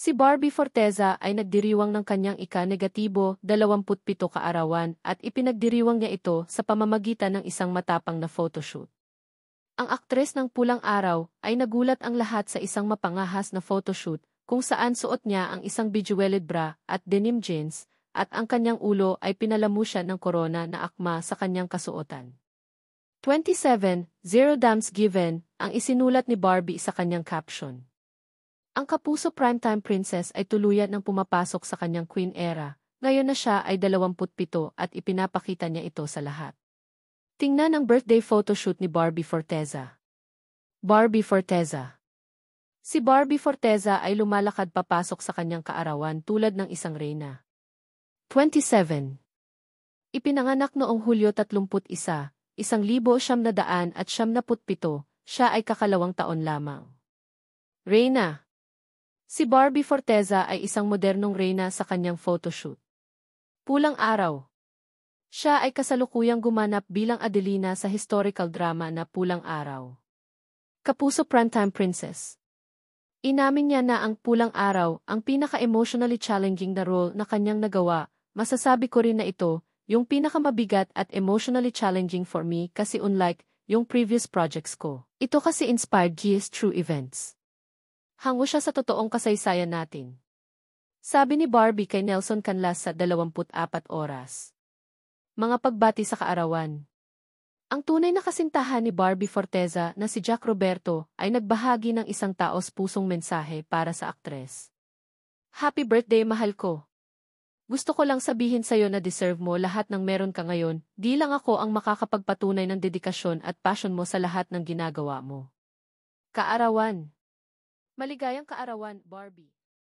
Si Barbie Forteza ay nagdiriwang ng kanyang ika-27 kaarawan at ipinagdiriwang niya ito sa pamamagitan ng isang matapang na photoshoot. Ang aktres ng Pulang Araw ay nagulat ang lahat sa isang mapangahas na photoshoot kung saan suot niya ang isang bejeweled bra at denim jeans at ang kanyang ulo ay pinalamusyan ng korona na akma sa kanyang kasuotan. 27, Zero Damns Given, ang isinulat ni Barbie sa kanyang caption. Ang kapuso primetime princess ay tuluyan ng pumapasok sa kanyang queen era, ngayon na siya ay 27 at ipinapakita niya ito sa lahat. Tingnan ang birthday photoshoot ni Barbie Forteza. Barbie Forteza. Si Barbie Forteza ay lumalakad papasok sa kanyang kaarawan tulad ng isang reyna. 27. Ipinanganak noong Hulyo 31, 1977, siya ay kakalawang taon lamang. Reyna. Si Barbie Forteza ay isang modernong reyna sa kanyang photoshoot. Pulang Araw. Siya ay kasalukuyang gumanap bilang Adelina sa historical drama na Pulang Araw. Kapuso primetime princess. Inamin niya na ang Pulang Araw ang pinaka-emotionally challenging na role na kanyang nagawa. Masasabi ko rin na ito, yung pinakamabigat at emotionally challenging for me kasi unlike yung previous projects ko. Ito kasi inspired GS true events. Hango siya sa totoong kasaysayan natin. Sabi ni Barbie kay Nelson Canlas sa 24 Oras. Mga pagbati sa kaarawan. Ang tunay na kasintahan ni Barbie Forteza na si Jack Roberto ay nagbahagi ng isang taos-pusong mensahe para sa aktres. Happy birthday, mahal ko! Gusto ko lang sabihin sa'yo na deserve mo lahat ng meron ka ngayon, di lang ako ang makakapagpatunay ng dedikasyon at passion mo sa lahat ng ginagawa mo. Kaarawan. Maligayang kaarawan, Barbie.